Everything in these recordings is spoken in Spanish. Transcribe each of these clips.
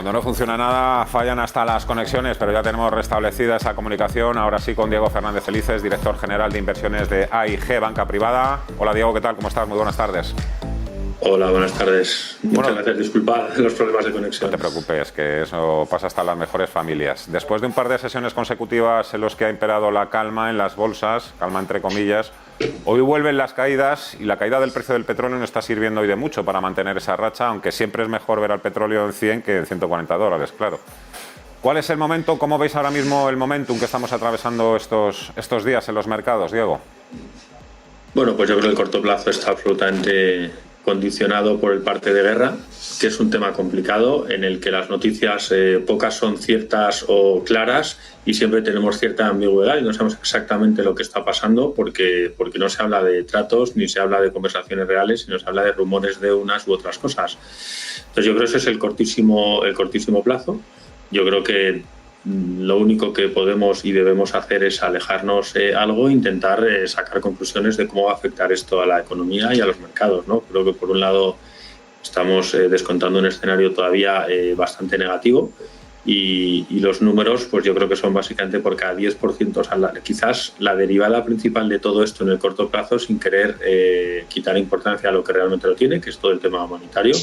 Cuando no funciona nada, fallan hasta las conexiones, pero ya tenemos restablecida esa comunicación. Ahora sí, con Diego Fernández Felices, director general de inversiones de AIG Banca Privada. Hola Diego, ¿qué tal? ¿Cómo estás? Muy buenas tardes. Hola, buenas tardes. Muchas gracias. Disculpa los problemas de conexión. No te preocupes, que eso pasa hasta en las mejores familias. Después de un par de sesiones consecutivas en los que ha imperado la calma en las bolsas, calma entre comillas, hoy vuelven las caídas y la caída del precio del petróleo no está sirviendo hoy de mucho para mantener esa racha, aunque siempre es mejor ver al petróleo en 100 que en $140, claro. ¿Cuál es el momento? ¿Cómo veis ahora mismo el momentum que estamos atravesando estos días en los mercados, Diego? Bueno, pues yo creo que el corto plazo está absolutamente condicionado por el parte de guerra, que es un tema complicado en el que las noticias pocas son ciertas o claras y siempre tenemos cierta ambigüedad y no sabemos exactamente lo que está pasando porque no se habla de tratos ni se habla de conversaciones reales, sino se habla de rumores de unas u otras cosas. Entonces yo creo que ese es el cortísimo plazo. Yo creo que lo único que podemos y debemos hacer es alejarnos algo e intentar sacar conclusiones de cómo va a afectar esto a la economía y a los mercados, ¿no? Creo que por un lado estamos descontando un escenario todavía bastante negativo y los números pues yo creo que son básicamente por cada 10%. Quizás la derivada principal de todo esto en el corto plazo, sin querer quitar importancia a lo que realmente lo tiene, que es todo el tema monetario,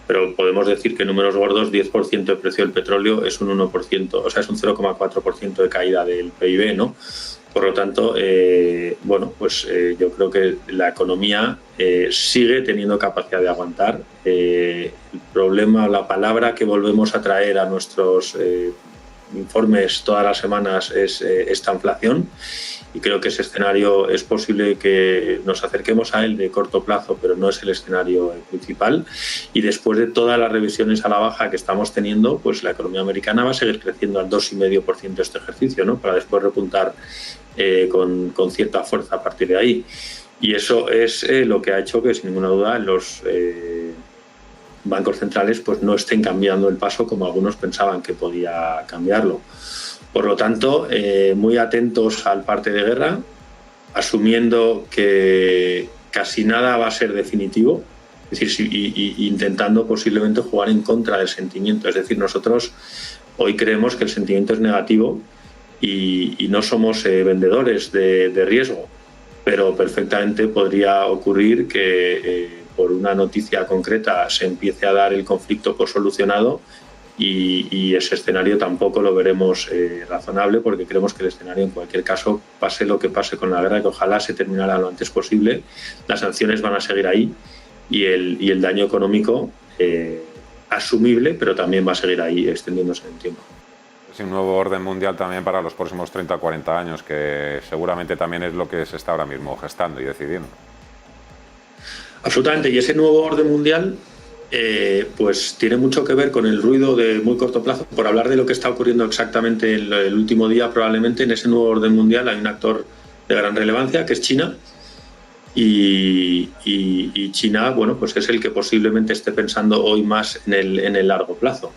pero podemos decir que en números gordos 10% de precio del petróleo es un 1%, o sea, es un 0,4% de caída del PIB, ¿no? Por lo tanto, yo creo que la economía sigue teniendo capacidad de aguantar. El problema, la palabra que volvemos a traer a nuestros informes todas las semanas es esta inflación. Y creo que ese escenario es posible que nos acerquemos a él de corto plazo, pero no es el escenario principal. Y después de todas las revisiones a la baja que estamos teniendo, pues la economía americana va a seguir creciendo al 2,5% este ejercicio, ¿no? Para después repuntar con cierta fuerza a partir de ahí. Y eso es lo que ha hecho que, sin ninguna duda, los bancos centrales pues no estén cambiando el paso como algunos pensaban que podía cambiarlo. Por lo tanto, muy atentos al parte de guerra, asumiendo que casi nada va a ser definitivo, es decir, intentando posiblemente jugar en contra del sentimiento. Es decir, nosotros hoy creemos que el sentimiento es negativo y no somos vendedores de riesgo, pero perfectamente podría ocurrir que por una noticia concreta se empiece a dar el conflicto por solucionado. Y ese escenario tampoco lo veremos razonable porque creemos que el escenario en cualquier caso, pase lo que pase con la guerra, que ojalá se terminara lo antes posible, las sanciones van a seguir ahí y el daño económico asumible, pero también va a seguir ahí extendiéndose en el tiempo. Es un nuevo orden mundial también para los próximos 30 o 40 años, que seguramente también es lo que se está ahora mismo gestando y decidiendo. Absolutamente, y ese nuevo orden mundial pues tiene mucho que ver con el ruido de muy corto plazo. Por hablar de lo que está ocurriendo exactamente el último día, probablemente en ese nuevo orden mundial hay un actor de gran relevancia que es China y China, bueno, pues es el que posiblemente esté pensando hoy más en el largo plazo.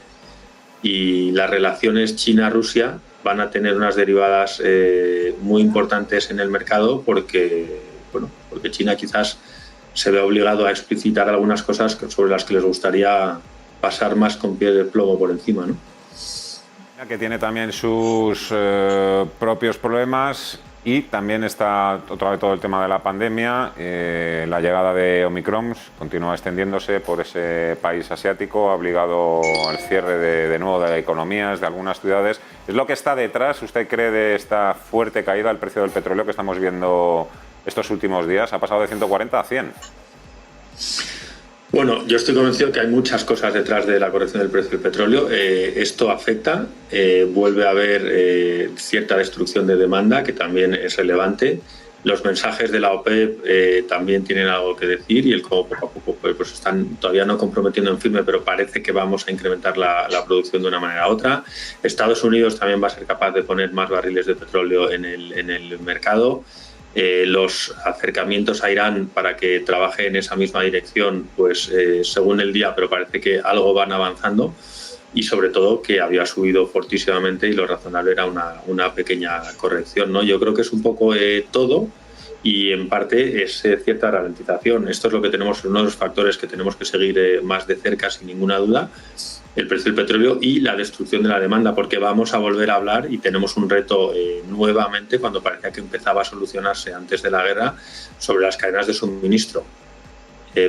Y las relaciones China-Rusia van a tener unas derivadas muy importantes en el mercado porque China quizás se ve obligado a explicitar algunas cosas sobre las que les gustaría pasar más con pie de plomo por encima, ¿no? Que tiene también sus propios problemas y también está otra vez todo el tema de la pandemia, la llegada de Omicron continúa extendiéndose por ese país asiático, ha obligado al cierre de nuevo de economías de algunas ciudades. ¿Es lo que está detrás, usted cree, de esta fuerte caída del precio del petróleo que estamos viendo estos últimos días? Ha pasado de 140 a 100. Bueno, yo estoy convencido que hay muchas cosas detrás de la corrección del precio del petróleo. Esto afecta, vuelve a haber cierta destrucción de demanda, que también es relevante. Los mensajes de la OPEP también tienen algo que decir y el cómo poco a poco pues están todavía no comprometiendo en firme, pero parece que vamos a incrementar la producción de una manera u otra. Estados Unidos también va a ser capaz de poner más barriles de petróleo en el mercado. Los acercamientos a Irán para que trabaje en esa misma dirección, pues según el día, pero parece que algo van avanzando y sobre todo que había subido fortísimamente y lo razonable era una pequeña corrección, ¿no? Yo creo que es un poco todo y en parte es cierta ralentización. Esto es lo que tenemos, uno de los factores que tenemos que seguir más de cerca sin ninguna duda. el precio del petróleo y la destrucción de la demanda, porque vamos a volver a hablar y tenemos un reto nuevamente, cuando parecía que empezaba a solucionarse antes de la guerra, sobre las cadenas de suministro.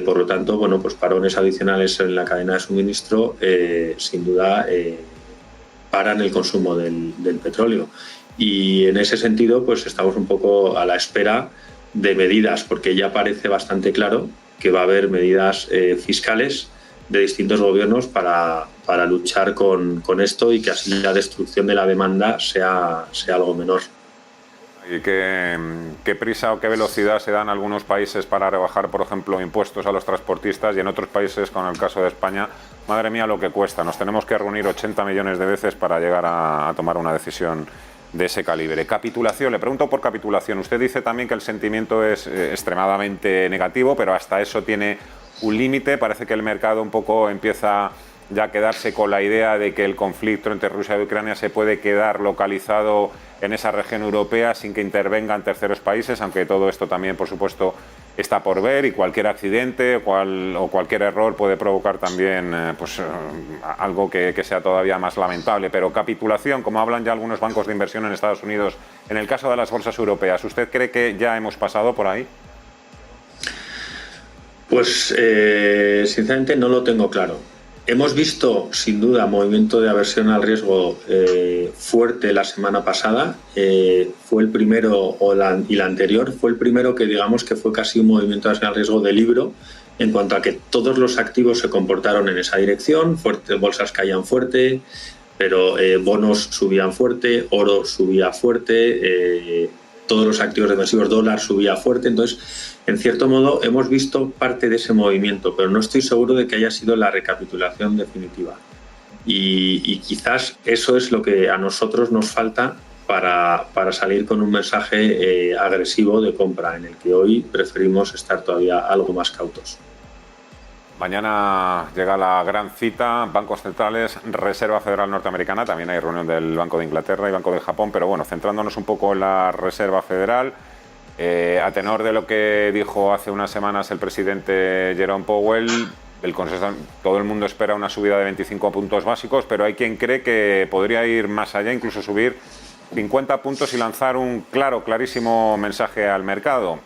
Por lo tanto, bueno, pues parones adicionales en la cadena de suministro sin duda paran el consumo del petróleo. Y en ese sentido, pues estamos un poco a la espera de medidas, porque ya parece bastante claro que va a haber medidas fiscales de distintos gobiernos para luchar con esto y que así la destrucción de la demanda sea algo menor. ¿Y qué prisa o qué velocidad se dan algunos países para rebajar, por ejemplo, impuestos a los transportistas, y en otros países, con el caso de España, madre mía lo que cuesta? Nos tenemos que reunir 80 millones de veces para llegar a tomar una decisión de ese calibre. Capitulación, le pregunto por capitulación. Usted dice también que el sentimiento es extremadamente negativo, pero hasta eso tiene un límite. Parece que el mercado un poco empieza ya a quedarse con la idea de que el conflicto entre Rusia y Ucrania se puede quedar localizado en esa región europea sin que intervengan terceros países, aunque todo esto también, por supuesto, está por ver, y cualquier accidente o cualquier error puede provocar también algo que sea todavía más lamentable. Pero capitulación, como hablan ya algunos bancos de inversión en Estados Unidos, en el caso de las bolsas europeas, ¿usted cree que ya hemos pasado por ahí? Pues sinceramente no lo tengo claro. Hemos visto, sin duda, movimiento de aversión al riesgo fuerte la semana pasada. Fue el primero, y la anterior, fue el primero que digamos que fue casi un movimiento de aversión al riesgo de libro, en cuanto a que todos los activos se comportaron en esa dirección, bolsas caían fuerte, pero bonos subían fuerte, oro subía fuerte, todos los activos defensivos, dólar subía fuerte. Entonces, en cierto modo, hemos visto parte de ese movimiento, pero no estoy seguro de que haya sido la recapitulación definitiva. Y quizás eso es lo que a nosotros nos falta para salir con un mensaje agresivo de compra, en el que hoy preferimos estar todavía algo más cautos. Mañana llega la gran cita, bancos centrales, Reserva Federal Norteamericana, también hay reunión del Banco de Inglaterra y Banco de Japón, pero bueno, centrándonos un poco en la Reserva Federal, a tenor de lo que dijo hace unas semanas el presidente Jerome Powell, el consenso, todo el mundo espera una subida de 25 puntos básicos, pero hay quien cree que podría ir más allá, incluso subir 50 puntos y lanzar un clarísimo mensaje al mercado.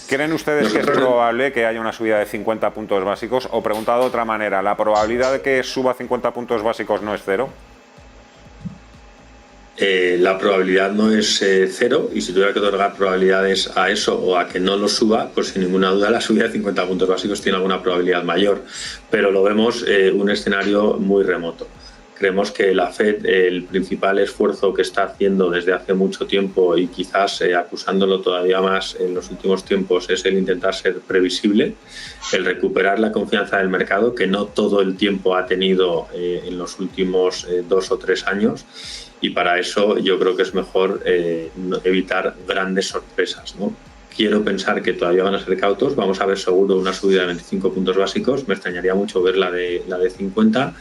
¿Creen ustedes que es probable que haya una subida de 50 puntos básicos? O preguntado de otra manera, ¿la probabilidad de que suba 50 puntos básicos no es cero? La probabilidad no es cero, y si tuviera que otorgar probabilidades a eso o a que no lo suba, pues sin ninguna duda la subida de 50 puntos básicos tiene alguna probabilidad mayor, pero lo vemos un escenario muy remoto. Creemos que la Fed, el principal esfuerzo que está haciendo desde hace mucho tiempo, y quizás acusándolo todavía más en los últimos tiempos, es el intentar ser previsible, el recuperar la confianza del mercado, que no todo el tiempo ha tenido en los últimos 2 o 3 años. Y para eso yo creo que es mejor evitar grandes sorpresas, ¿no? Quiero pensar que todavía van a ser cautos. Vamos a ver seguro una subida de 25 puntos básicos. Me extrañaría mucho ver la de 50,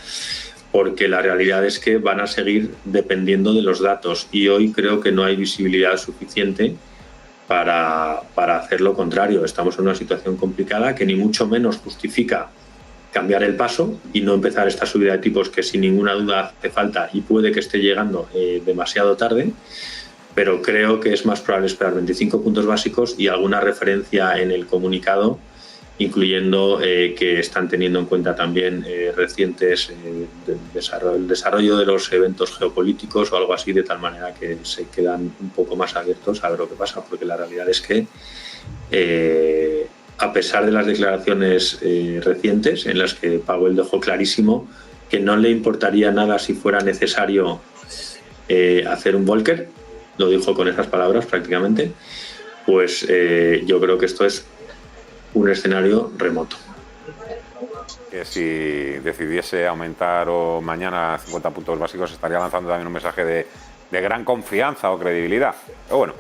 porque la realidad es que van a seguir dependiendo de los datos. Y hoy creo que no hay visibilidad suficiente para hacer lo contrario. Estamos en una situación complicada que ni mucho menos justifica cambiar el paso y no empezar esta subida de tipos, que sin ninguna duda hace falta y puede que esté llegando demasiado tarde, pero creo que es más probable esperar 25 puntos básicos y alguna referencia en el comunicado, incluyendo que están teniendo en cuenta también recientes el desarrollo de los eventos geopolíticos o algo así, de tal manera que se quedan un poco más abiertos a ver lo que pasa, porque la realidad es que a pesar de las declaraciones recientes en las que Powell dejó clarísimo que no le importaría nada si fuera necesario hacer un Volcker, lo dijo con esas palabras prácticamente, pues yo creo que esto es un escenario remoto. Que si decidiese aumentar o mañana 50 puntos básicos, estaría lanzando también un mensaje de gran confianza o credibilidad. Pero bueno,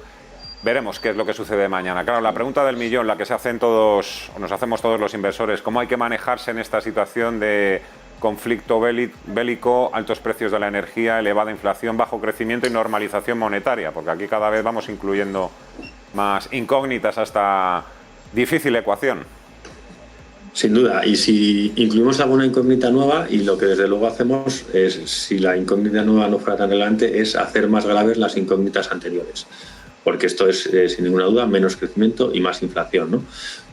veremos qué es lo que sucede mañana. Claro, la pregunta del millón, la que se hacen todos, o nos hacemos todos los inversores: ¿cómo hay que manejarse en esta situación de conflicto bélico, altos precios de la energía, elevada inflación, bajo crecimiento y normalización monetaria? Porque aquí cada vez vamos incluyendo más incógnitas a esta difícil ecuación. Sin duda, y si incluimos alguna incógnita nueva, y lo que desde luego hacemos es, si la incógnita nueva no fuera tan relevante, es hacer más graves las incógnitas anteriores, porque esto es, sin ninguna duda, menos crecimiento y más inflación, ¿no?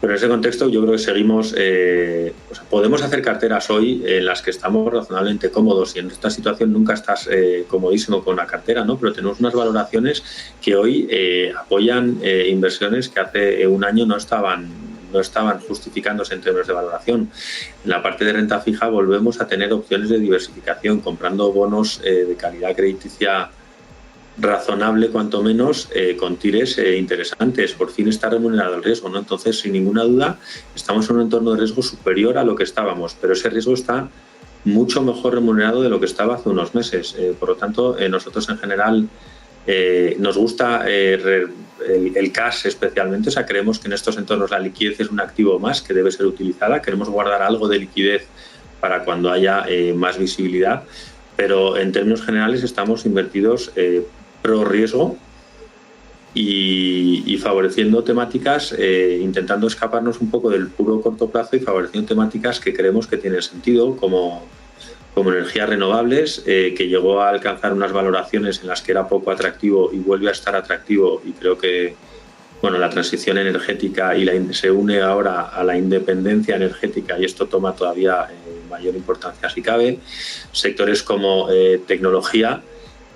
Pero en ese contexto yo creo que seguimos, podemos hacer carteras hoy en las que estamos razonablemente cómodos, y en esta situación nunca estás comodísimo con la cartera, ¿no? Pero tenemos unas valoraciones que hoy apoyan inversiones que hace un año no estaban justificándose en términos de valoración. En la parte de renta fija volvemos a tener opciones de diversificación, comprando bonos de calidad crediticia razonable, cuanto menos, con tires interesantes. Por fin está remunerado el riesgo, ¿no? Entonces, sin ninguna duda, estamos en un entorno de riesgo superior a lo que estábamos, pero ese riesgo está mucho mejor remunerado de lo que estaba hace unos meses. Por lo tanto, nosotros en general nos gusta el cash especialmente, o sea, creemos que en estos entornos la liquidez es un activo más que debe ser utilizada, queremos guardar algo de liquidez para cuando haya más visibilidad, pero en términos generales estamos invertidos pro riesgo y favoreciendo temáticas, intentando escaparnos un poco del puro corto plazo y favoreciendo temáticas que creemos que tienen sentido, como energías renovables, que llegó a alcanzar unas valoraciones en las que era poco atractivo y vuelve a estar atractivo, y creo que la transición energética se une ahora a la independencia energética, y esto toma todavía mayor importancia si cabe. Sectores como tecnología,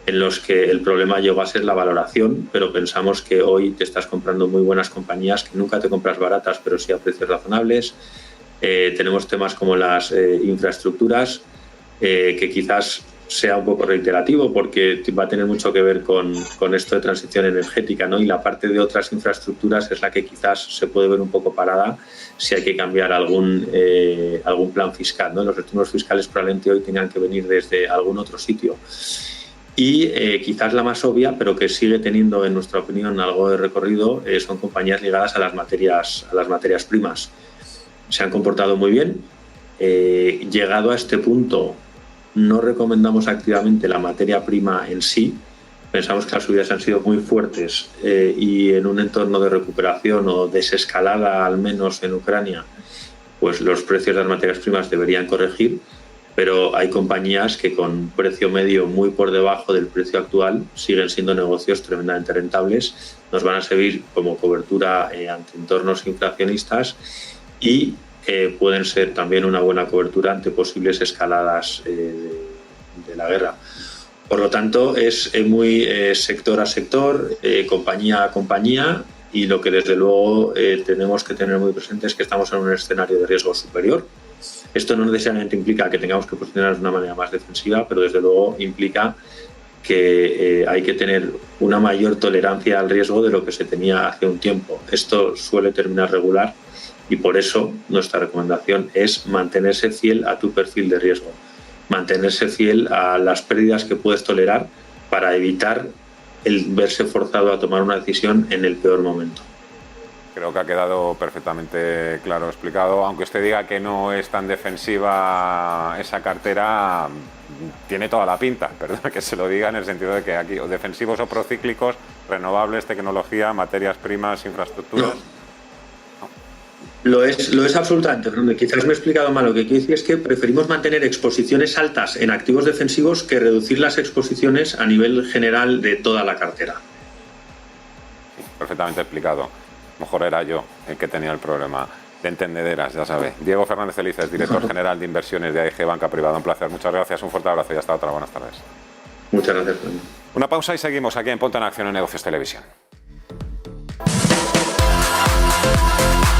en los que el problema llegó a ser la valoración, pero pensamos que hoy te estás comprando muy buenas compañías, que nunca te compras baratas, pero sí a precios razonables. Tenemos temas como las infraestructuras, que quizás sea un poco reiterativo porque va a tener mucho que ver con esto de transición energética, ¿no? Y la parte de otras infraestructuras es la que quizás se puede ver un poco parada si hay que cambiar algún plan fiscal, ¿no? Los retornos fiscales probablemente hoy tengan que venir desde algún otro sitio. Y quizás la más obvia, pero que sigue teniendo, en nuestra opinión, algo de recorrido, son compañías ligadas a las materias primas. Se han comportado muy bien. Llegado a este punto, no recomendamos activamente la materia prima en sí. Pensamos que las subidas han sido muy fuertes y en un entorno de recuperación o desescalada, al menos en Ucrania, pues los precios de las materias primas deberían corregir, pero hay compañías que con precio medio muy por debajo del precio actual siguen siendo negocios tremendamente rentables, nos van a servir como cobertura ante entornos inflacionistas y pueden ser también una buena cobertura ante posibles escaladas de la guerra. Por lo tanto, es muy sector a sector, compañía a compañía, y lo que desde luego tenemos que tener muy presente es que estamos en un escenario de riesgo superior. Esto no necesariamente implica que tengamos que posicionarnos de una manera más defensiva, pero desde luego implica que hay que tener una mayor tolerancia al riesgo de lo que se tenía hace un tiempo. Esto suele terminar regular, y por eso nuestra recomendación es mantenerse fiel a tu perfil de riesgo, mantenerse fiel a las pérdidas que puedes tolerar para evitar el verse forzado a tomar una decisión en el peor momento. Creo que ha quedado perfectamente claro explicado. Aunque usted diga que no es tan defensiva esa cartera, tiene toda la pinta, perdona que se lo diga, en el sentido de que aquí o defensivos o procíclicos, renovables, tecnología, materias primas, infraestructuras. Lo es absolutamente, Fernando. Quizás me he explicado mal. Lo que quiero decir es que preferimos mantener exposiciones altas en activos defensivos que reducir las exposiciones a nivel general de toda la cartera. Sí, perfectamente explicado. Mejor era yo el que tenía el problema de entendederas, ya sabe. Diego Fernández Elices, director general de inversiones de AIG Banca Privada. Un placer, muchas gracias, un fuerte abrazo y hasta otra. Buenas tardes. Muchas gracias, Fernando. Una pausa y seguimos aquí en Ponte en Acción en Negocios Televisión.